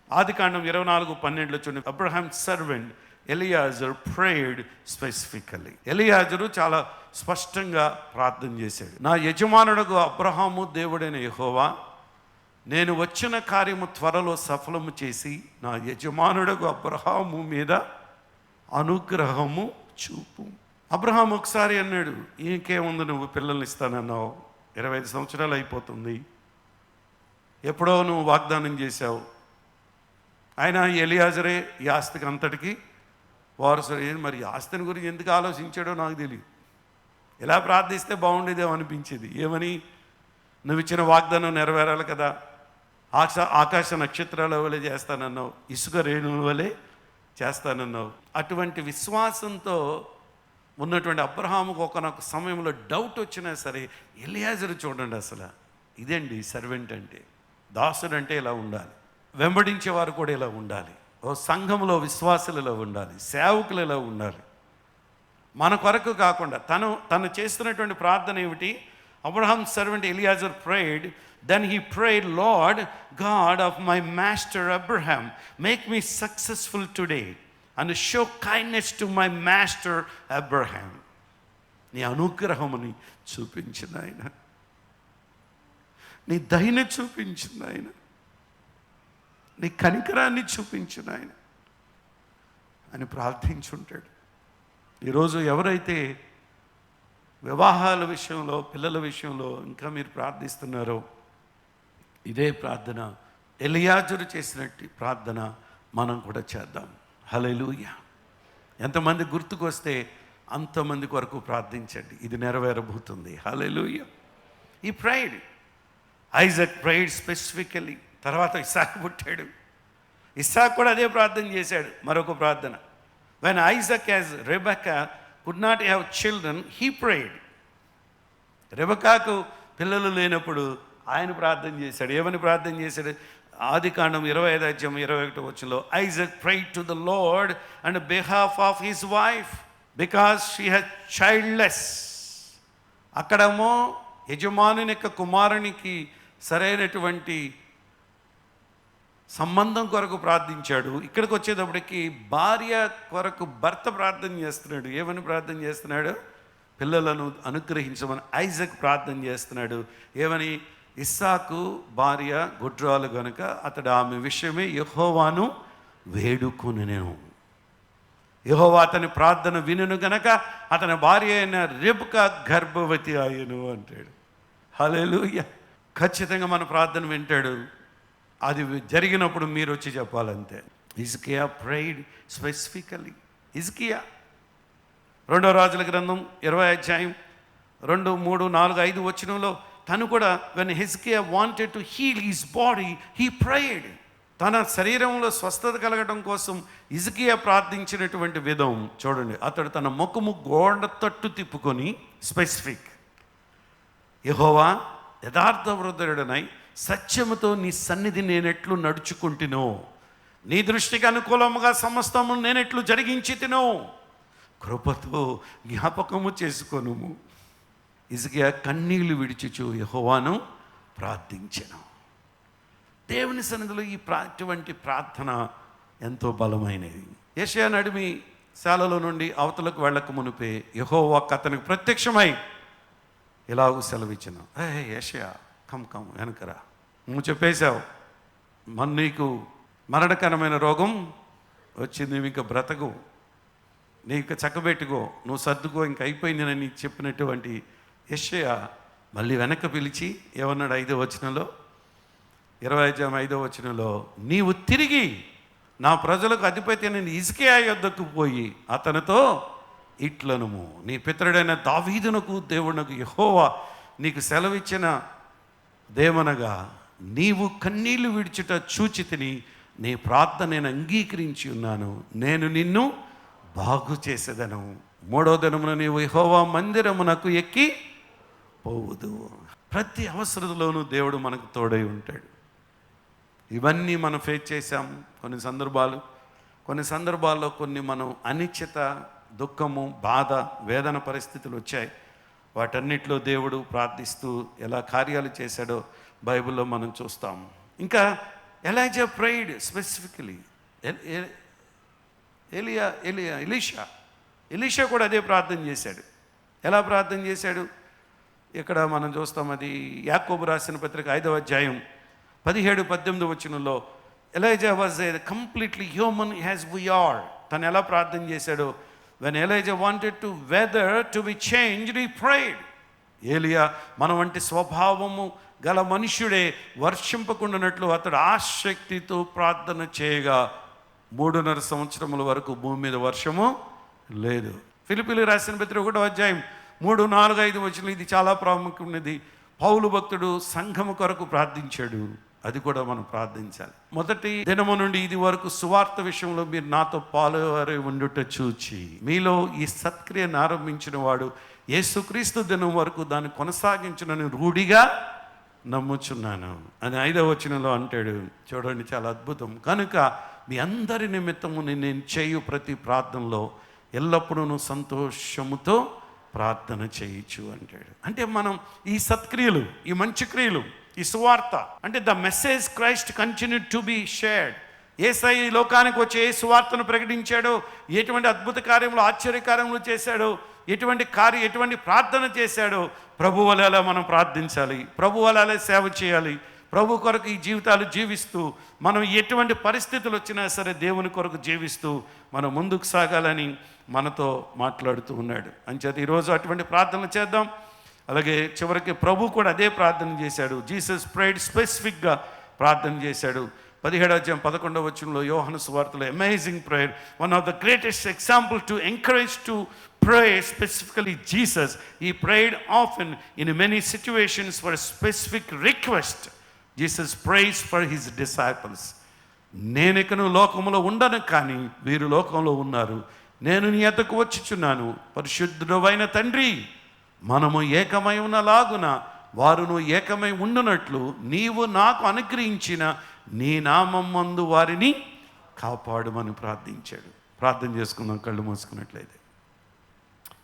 ఆదికాండం 24:12 చూడండి. Abraham servant Eliezer prayed specifically. Eliezer చాలా స్పష్టంగా ప్రార్థన చేశాడు. నా యజమానుడుకు అబ్రహాము దేవుడైన యెహోవా, నేను వచ్చిన కార్యము త్వరలో సఫలము చేసి నా యజమానుడుకు అబ్రహాము మీద అనుగ్రహము చూపు. అబ్రహాం ఒకసారి అన్నాడు, ఇంకేముంది, నువ్వు పిల్లల్ని ఇస్తానన్నావు, 25 సంవత్సరాలు అయిపోతుంది, ఎప్పుడో నువ్వు వాగ్దానం చేశావు. ఆయన ఎలియాజరే ఈ ఆస్తికి అంతటికి వారసుడు. మరి ఆస్తిని గురించి ఎందుకు ఆలోచించాడో నాకు తెలియదు. ఎలా ప్రార్థిస్తే బాగుండేదేమో అనిపించేది. ఏమని? నువ్వు ఇచ్చిన వాగ్దానం నెరవేరాలి కదా, ఆకాశ నక్షత్రాల వలె చేస్తానన్నావు, ఇసుక రేణువుల వలె చేస్తానన్నావు. అటువంటి విశ్వాసంతో ఉన్నటువంటి అబ్రహాముకు ఒకనొక సమయంలో డౌట్ వచ్చినా సరే, ఎలియాజరు చూడండి, అసలు ఇదండి సర్వెంట్ అంటే. దాసుడు అంటే ఇలా ఉండాలి, వెంబడించేవారు కూడా ఇలా ఉండాలి, ఓ సంఘంలో విశ్వాసులు ఇలా ఉండాలి, సేవకులు ఇలా ఉండాలి. మన కొరకు కాకుండా తను చేస్తున్నటువంటి ప్రార్థన ఏమిటి? Abraham servant Eliezer prayed, then he prayed, Lord God of my master Abraham, make me successful today and show kindness to my master Abraham. నీ అనుగ్రహముని చూపించిన ఆయన, నీ దయని చూపించిన ఆయన, నీ కనికరాన్ని చూపించిన ఆయన అని ప్రార్థించుంటాడు. ఈరోజు ఎవరైతే వివాహాల విషయంలో, పిల్లల విషయంలో ఇంకా మీరు ప్రార్థిస్తున్నారో, ఇదే ప్రార్థన, ఎలియాజరు చేసినట్టు ప్రార్థన మనం కూడా చేద్దాం. హల్లెలూయా. ఎంతమంది గుర్తుకొస్తే అంతమంది కొరకు ప్రార్థించండి, ఇది నెరవేరబోతుంది. హల్లెలూయా. ఈ ప్రైడ్, ఐజాక్ ప్రైడ్ స్పెసిఫికలీ. తర్వాత ఇస్సాకు పుట్టాడు. ఇస్సాకు కూడా అదే ప్రార్థన చేశాడు. మరొక ప్రార్థన, when Isaac as Rebekah could not have children, he prayed. రెబెకాకు పిల్లలు లేనప్పుడు ఆయన ప్రార్థన చేశాడు. ఏమని ప్రార్థన చేశాడు? ఆదికాండం 25:21 Isaac prayed to the Lord and behalf of his wife because she had childless. అక్కడేమో యజమానుని యొక్క కుమారునికి సరైనటువంటి సంబంధం కొరకు ప్రార్థించాడు. ఇక్కడికి వచ్చేటప్పటికి భార్య కొరకు భర్త ప్రార్థన చేస్తున్నాడు. ఏమని ప్రార్థన చేస్తున్నాడు? పిల్లలను అనుగ్రహించమని ఐజాక్ ప్రార్థన చేస్తున్నాడు. ఏమని? ఇస్సాకు భార్య గుడ్రాలు గనుక అతడు ఆమె విషయమే యెహోవాను వేడుకొనెను. యెహోవా అతని ప్రార్థన వినును గనక అతని భార్య అయిన రెబెకా గర్భవతి అయ్యను అంటాడు. హల్లెలూయా. ఖచ్చితంగా మన ప్రార్థన వింటాడు. అది జరిగినప్పుడు మీరు వచ్చి చెప్పాలంతే. హిజ్కియా ప్రేయడ్ స్పెసిఫికలీ. హిజ్కియా 2వ రాజుల గ్రంథం 20 2, 3, 4, 5 వచనంలో తను కూడా when Hezekiah wanted to heal his body he prayed. తన శరీరంలో స్వస్థత కలగడం కోసం హిజ్కియా ప్రార్థించినటువంటి విధం చూడండి. అతడు తన ముఖము గోడ తట్టు తిప్పుకొని స్పెసిఫిక్, యెహోవా యథార్థ హృదయుడనై సత్యముతో నీ సన్నిధి నేనెట్లు నడుచుకుంటునో, నీ దృష్టికి అనుకూలముగా సమస్తము నేనెట్లు జరిగించి తినో, కృపతో జ్ఞాపకము చేసుకొనుము. హిజ్కియా కన్నీళ్లు విడిచుచు యెహోవాను ప్రార్థించెను. దేవుని సన్నిధిలో ఇటువంటి ప్రార్థన ఎంతో బలమైనది. యెషయా నడిమి శాలలో నుండి అవతలకు వెళ్ళక మునిపే యెహోవా అతనికి ప్రత్యక్షమై ఇలాగూ సెలవిచ్చిన, యెషయా కమ్ వెనకరా, నువ్వు చెప్పేశావు, నీకు మరణకరమైన రోగం వచ్చింది, నువ్వు ఇంకా బ్రతకు, నీకు చక్కబెట్టుకో, నువ్వు సర్దుకో, ఇంక అయిపోయింది నీకు చెప్పినటువంటి యెషయా మళ్ళీ వెనక్కి పిలిచి ఏమన్నాడు? 5వ వచనంలో, 25వ వచనంలో, నీవు తిరిగి నా ప్రజలకు అధిపతి అయిన హిజ్కియా యొద్దకు పోయి అతనితో ఇట్లనుము, నీ పితరుడైన దావీదునకు దేవునకు యెహోవా నీకు సెలవిచ్చిన దేవనగా నీవు కన్నీళ్లు విడిచుట చూచి తిని నీ ప్రార్థన నేను అంగీకరించి ఉన్నాను, నేను నిన్ను బాగు చేసేదను. 3వ దినమున నీవు యెహోవా మందిరమునకు ఎక్కి పోవుదు. ప్రతి అవసరతలోనూ దేవుడు మనకు తోడై ఉంటాడు. ఇవన్నీ మనం ఫేస్ చేశాం. కొన్ని సందర్భాల్లో కొన్ని మనం అనిశ్చిత, దుఃఖము, బాధ, వేదన పరిస్థితులు వచ్చాయి. వాటన్నిటిలో దేవుడు ప్రార్థిస్తూ ఎలా కార్యాలు చేశాడో బైబిల్లో మనం చూస్తాం. ఇంకా ఎలైజా ప్రేయిడ్ స్పెసిఫికలీ. ఎలీషా కూడా అదే ప్రార్థన చేశాడు. ఎలా ప్రార్థన చేశాడు? ఇక్కడ మనం చూస్తాం, అది యాకోబు రాసిన పత్రిక 5వ అధ్యాయం 17-18 వచనంలో Elijah was a completely human as we are. తను ఎలా ప్రార్థన చేశాడు? When Elijah wanted to weather to be changed he prayed. ఏలియా మన వంటి స్వభావము గల మనుష్యుడే వర్షింపకుండానట్లు అతడు ఆసక్తితో ప్రార్థన చేయగా 3.5 సంవత్సరముల వరకు భూమి మీద వర్షము లేదు. ఫిలిప్పీయులకు రాసిన పత్రిక 1వ అధ్యాయం 3, 4, 5 వచనం, ఇది చాలా ప్రాముఖ్యమైనది. పౌలు భక్తుడు సంఘము కొరకు ప్రార్థించాడు. అది కూడా మనం ప్రార్థించాలి. మొదటి దినము నుండి ఇది వరకు సువార్త విషయంలో మీరు నాతో పాలువారై ఉండుట చూచి మీలో ఈ సత్క్రియను ఆరంభించిన వాడు యేసుక్రీస్తు దినం వరకు దాన్ని కొనసాగించునని రూఢిగా నమ్ముచున్నాను అని 5వ వచనంలో అంటాడు. చూడండి, చాలా అద్భుతం. కనుక మీ అందరి నిమిత్తము నేను చేయు ప్రతి ప్రార్థనలో ఎల్లప్పుడూ సంతోషముతో ప్రార్థన చేయొచ్చు అంటాడు. అంటే మనం ఈ సత్క్రియలు, ఈ మంచి క్రియలు, ఈ సువార్త అంటే the message Christ continue to be shared. యేసయ్య ఈ లోకానికి వచ్చి ఏ సువార్తను ప్రకటించాడో, ఎటువంటి అద్భుత కార్యములు, ఆశ్చర్యకార్యములు చేశాడో, ఎటువంటి ప్రార్థన చేశాడో, ప్రభు వలె మనం ప్రార్థించాలి, ప్రభు వలె సేవ చేయాలి, ప్రభు కొరకు ఈ జీవితాలు జీవిస్తూ మనం ఎటువంటి పరిస్థితులు వచ్చినా సరే దేవుని కొరకు జీవిస్తూ మనం ముందుకు సాగాలని మనతో మాట్లాడుతూ ఉన్నాడు. అంచేత ఈరోజు అటువంటి ప్రార్థనలు చేద్దాం. అలాగే చివరికి ప్రభు కూడా అదే ప్రార్థన చేశాడు. జీసస్ ప్రేయిడ్, స్పెసిఫిక్గా ప్రార్థన చేశాడు. 17వ అధ్యాయం 11వ వచనంలో యోహాను సువార్తలో amazing prayer, one of the greatest example to encourage to pray specifically Jesus. He prayed often in many situations for a specific request. Jesus prays for his disciples. నేనికను లోకములో ఉండను, కానీ వీరు లోకంలో ఉన్నారు. నేను నీ యొద్దకు వచ్చుచున్నాను. పరిశుద్ధుడైన తండ్రి, మనము ఏకమై ఉన్నలాగున వారును ఏకమై ఉండునట్లు నీవు నాకు అనుగ్రహించిన నీ నామమందు వారిని కాపాడుమని ప్రార్థించాడు. ప్రార్థన చేసుకుందాం కళ్ళు మూసుకున్నట్లయితే.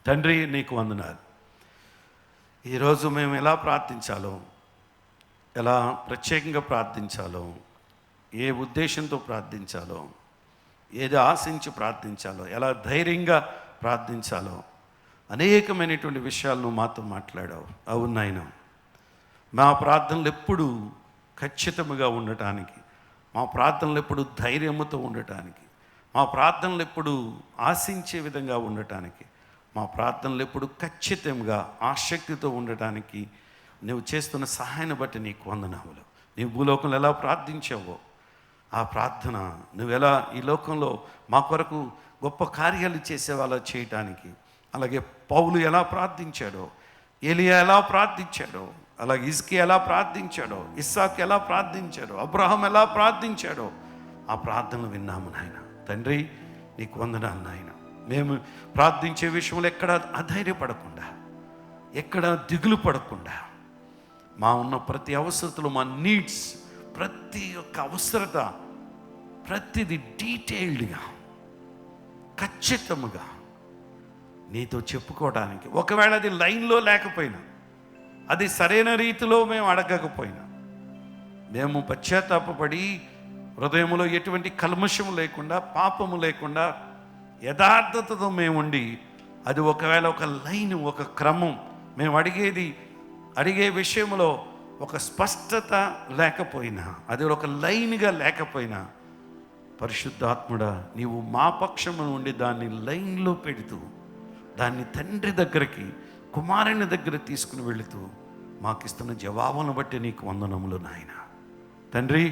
తండ్రి, నీకు వందనాలు. ఈరోజు మేము ఎలా ప్రార్థించాలో, ఎలా ప్రత్యేకంగా ప్రార్థించాలో, ఏ ఉద్దేశంతో ప్రార్థించాలో, ఏది ఆశించి ప్రార్థించాలో, ఎలా ధైర్యంగా ప్రార్థించాలో అనేకమైనటువంటి విషయాలను మాతో మాట్లాడావు. అవును నాయనా, మా ప్రార్థనలు ఎప్పుడు ఖచ్చితంగా ఉండటానికి, మా ప్రార్థనలు ఎప్పుడు ధైర్యముతో ఉండటానికి, మా ప్రార్థనలు ఎప్పుడు ఆశించే విధంగా ఉండటానికి, మా ప్రార్థనలు ఎప్పుడు ఖచ్చితంగా ఆసక్తితో ఉండటానికి నువ్వు చేస్తున్న సహాయాన్ని బట్టి నీకు వందనాములు. నీ భూలోకంలో ఎలా ప్రార్థించావో ఆ ప్రార్థన నువ్వెలా ఈ లోకంలో మా కొరకు గొప్ప కార్యాలు చేసేవాళ్ళ చేయటానికి, అలాగే పౌలు ఎలా ప్రార్థించాడో, ఏలియా ఎలా ప్రార్థించాడో, అలాగే హిజ్కియా ఎలా ప్రార్థించాడో, ఇస్సాకు ఎలా ప్రార్థించాడో, అబ్రహాం ఎలా ప్రార్థించాడో ఆ ప్రార్థనలు విన్నాము నాయన. తండ్రి, నీకు వందనాలు నాయన. మేము ప్రార్థించే విషయంలో ఎక్కడ అధైర్యపడకుండా, ఎక్కడ దిగులు పడకుండా, మా ఉన్న ప్రతి అవసరతలు, మా నీడ్స్, ప్రతి ఒక్క అవసరత, ప్రతిది డీటెయిల్డ్గా ఖచ్చితంగా నీతో చెప్పుకోవడానికి, ఒకవేళ అది లైన్లో లేకపోయినా, అది సరైన రీతిలో మేము అడగకపోయినా, మేము పశ్చాత్తాపపడి హృదయంలో ఎటువంటి కల్మషం లేకుండా, పాపము లేకుండా యథార్థతతో మేము ఉండి, అది ఒకవేళ ఒక లైన్, ఒక క్రమం, మేము అడిగే విషయంలో ఒక స్పష్టత లేకపోయినా, అది ఒక లైన్గా లేకపోయినా, పరిశుద్ధాత్ముడా నీవు మా పక్షము నుండి దాన్ని లైన్లో పెడుతూ, దాన్ని తండ్రి దగ్గరికి, కుమారుని దగ్గర తీసుకుని వెళుతూ మాకు ఇస్తున్న జవాబులను బట్టి నీకు వందనములు నాయన. తండ్రి,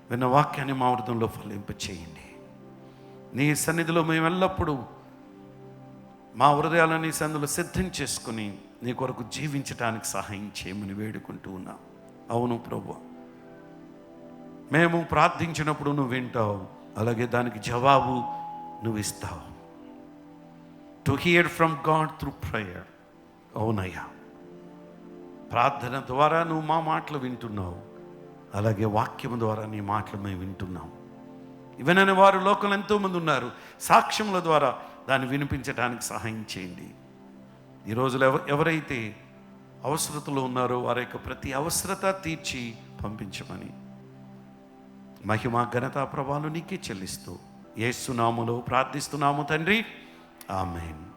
విన్న వాక్యాన్ని మా హృదయంలో ఫలింప చేయండి. నీ సన్నిధిలో మేము ఎల్లప్పుడూ మా హృదయాలను నీ సన్నిధిలో సిద్ధం చేసుకుని నీ కొరకు జీవించడానికి సహాయం చేయమని వేడుకుంటూ ఉన్నాం. అవును ప్రభు, మేము ప్రార్థించినప్పుడు నువ్వు వింటావు, అలాగే దానికి జవాబు నువ్వు ఇస్తావు. To hear from God through prayer. అవునయ్యా, ప్రార్థన ద్వారా నువ్వు మా మాటలు వింటున్నావు, అలాగే వాక్యం ద్వారా నీ మాటలు మేము వింటున్నాం. ఇవనని వారు లోకంలో ఎంతోమంది ఉన్నారు. సాక్ష్యముల ద్వారా దాన్ని వినిపించడానికి సహాయం చేయండి. ఈ రోజులో ఎవరైతే అవసరతలో ఉన్నారో వారి యొక్క ప్రతి అవసరత తీర్చి పంపించమని, మహిమ ఘనత ప్రభావాలు నీకే చెల్లిస్తూ యేసు నామములో ప్రార్థిస్తున్నాము తండ్రి, ఆమేన్.